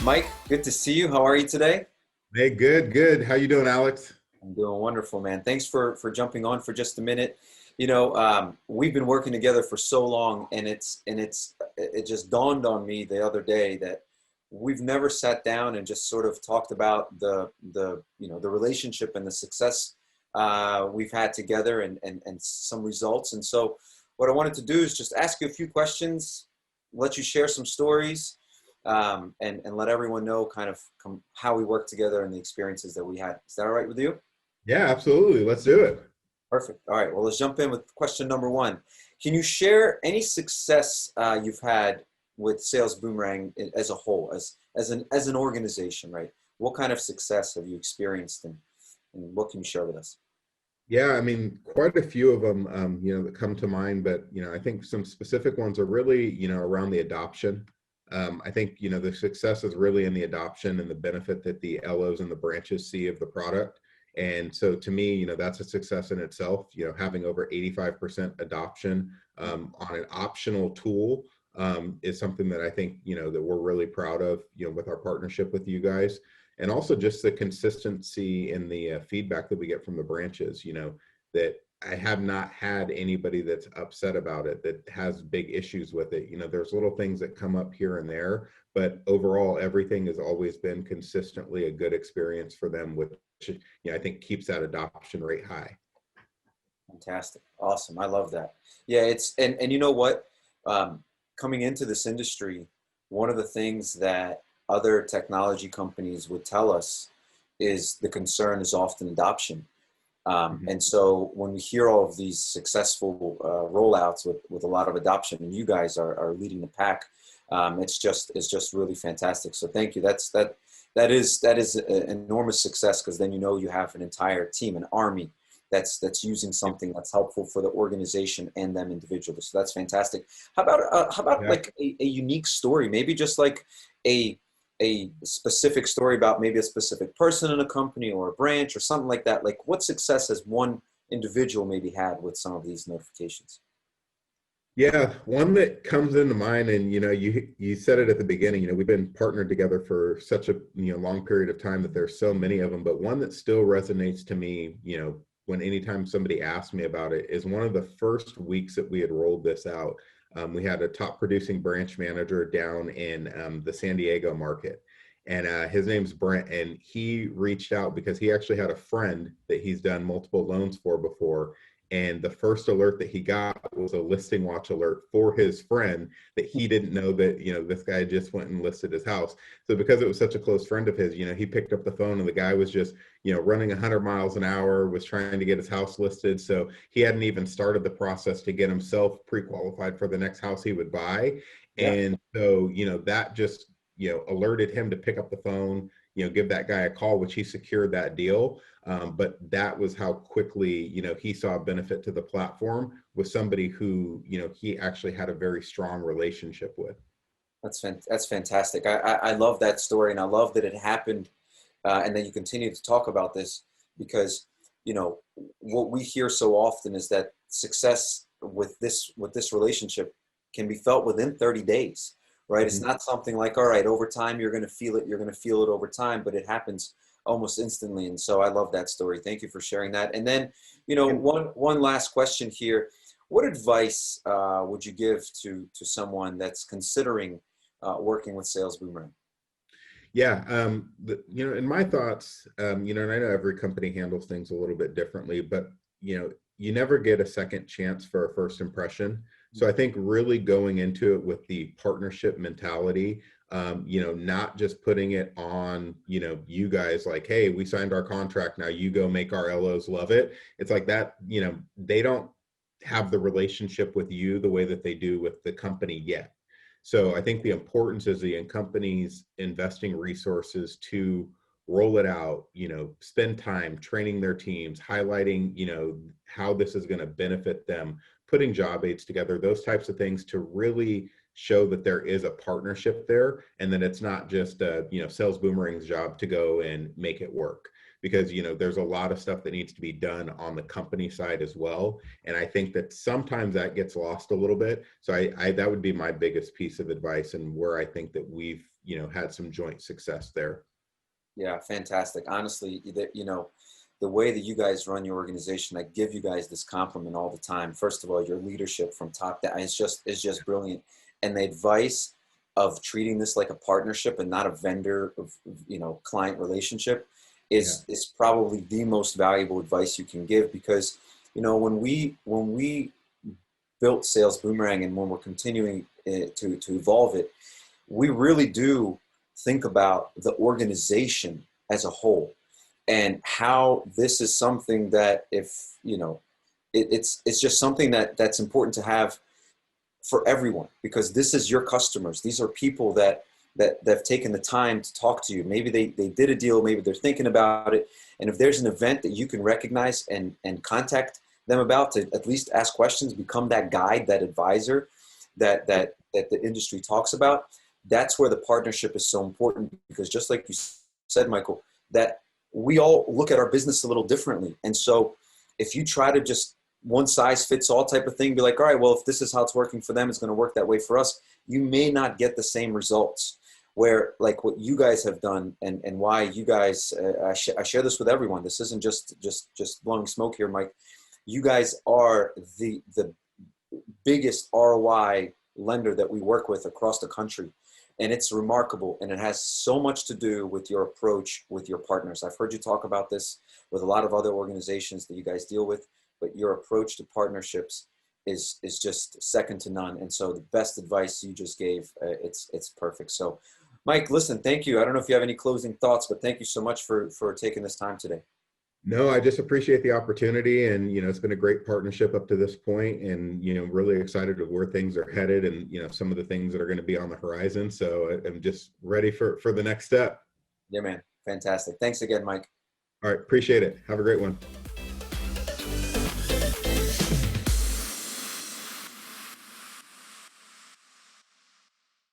Mike, good to see you. How are you today? Hey, good, good. How you doing, Alex? I'm doing wonderful, man. Thanks for jumping on for just a minute. We've been working together for so long, and it just dawned on me the other day that we've never sat down and just sort of talked about the relationship and the success we've had together and some results. And so, what I wanted to do is just ask you a few questions, let you share some stories, and let everyone know kind of how we work together and the experiences that we had. Is that all right with you? Yeah, absolutely. Let's do it. Perfect. All right. Well, let's jump in with question number one. Can you share any success you've had with Sales Boomerang as a whole, as an organization, right? What kind of success have you experienced, and what can you share with us? Yeah, I mean, quite a few of them, that come to mind, but, I think some specific ones are really, around the adoption. I think, the success is really in the adoption and the benefit that the LOs and the branches see of the product. And so to me, that's a success in itself, having over 85% adoption on an optional tool is something that I think, that we're really proud of, with our partnership with you guys. And also just the consistency in the feedback that we get from the branches, that I have not had anybody that's upset about it, that has big issues with it. There's little things that come up here and there, but overall, everything has always been consistently a good experience for them, which, I think keeps that adoption rate high. Fantastic. Awesome. I love that. Yeah, and you know what? Coming into this industry, one of the things that other technology companies would tell us is the concern is often adoption. Mhm. And so when we hear all of these successful rollouts with a lot of adoption, and you guys are leading the pack, it's just really fantastic. So thank you. That is an enormous success, because then you have an entire team, an army that's using something that's helpful for the organization and them individually. So that's fantastic. How about Yeah. like a unique story, maybe just like a a specific story about maybe a specific person in a company or a branch or something like that. Like, what success has one individual maybe had with some of these notifications? Yeah, one that comes into mind, and you said it at the beginning. We've been partnered together for such a long period of time that there's so many of them. But one that still resonates to me, when anytime somebody asks me about it, is one of the first weeks that we had rolled this out. We had a top producing branch manager down in the San Diego market, and his name's Brent, and he reached out because he actually had a friend that he's done multiple loans for before, and the first alert that he got was a listing watch alert for his friend that he didn't know that, this guy just went and listed his house. So because it was such a close friend of his, he picked up the phone, and the guy was just, running 100 miles an hour, was trying to get his house listed. So he hadn't even started the process to get himself pre-qualified for the next house he would buy. Yeah, And so, that just, alerted him to pick up the phone, give that guy a call, which he secured that deal. But that was how quickly, he saw a benefit to the platform with somebody who, he actually had a very strong relationship with. that's fantastic. I love that story, and I love that it happened, and that you continue to talk about this, because you know what we hear so often is that success with this relationship can be felt within 30 days, right? It's Mhm. not something like, all right, over time you're going to feel it, you're going to feel it over time, but it happens almost instantly. And so I love that story. Thank you for sharing that. And then, And one last question here. What advice would you give to someone that's considering working with Sales Boomerang? yeah, in my thoughts, and I know every company handles things a little bit differently, but you never get a second chance for a first impression. So I think really going into it with the partnership mentality, not just putting it on, you guys like, hey, we signed our contract, now you go make our LOs love it. It's like that, they don't have the relationship with you the way that they do with the company yet. So I think the importance is the companies investing resources to roll it out, spend time training their teams, highlighting, how this is going to benefit them, putting job aids together, those types of things to really show that there is a partnership there, and that it's not just Sales Boomerang's job to go and make it work. because, there's a lot of stuff that needs to be done on the company side as well. And I think that sometimes that gets lost a little bit. So that would be my biggest piece of advice, and where I think that we've, had some joint success there. Yeah, fantastic. Honestly, the way that you guys run your organization, I give you guys this compliment all the time. First of all, your leadership from top down is just brilliant, and the advice of treating this like a partnership and not a vendor of client relationship Yeah. is probably the most valuable advice you can give, because when we built Sales Boomerang, and when we're continuing to evolve it, we really do think about the organization as a whole, and how this is something that, if it's just something that's important to have for everyone, because this is your customers. These are people that have taken the time to talk to you. Maybe they did a deal, maybe they're thinking about it, and if there's an event that you can recognize and contact them about, to at least ask questions, become that guide, that advisor that the industry talks about. That's where the partnership is so important, because just like you said, Michael, that we all look at our business a little differently. And so if you try to just one size fits all type of thing, be like, all right, well, if this is how it's working for them, it's going to work that way for us, you may not get the same results. Where, like what you guys have done, and why you guys, I share this with everyone. This isn't just blowing smoke here, Mike. You guys are the biggest ROI lender that we work with across the country. And it's remarkable, and it has so much to do with your approach with your partners. I've heard you talk about this with a lot of other organizations that you guys deal with, but your approach to partnerships is just second to none. And so the best advice you just gave, it's perfect. So Mike, listen, thank you. I don't know if you have any closing thoughts, but thank you so much for taking this time today. No, I just appreciate the opportunity, and it's been a great partnership up to this point, and really excited of where things are headed, and some of the things that are going to be on the horizon. So I'm just ready for the next step. Yeah, man. Fantastic. Thanks again, Mike. All right, appreciate it. Have a great one.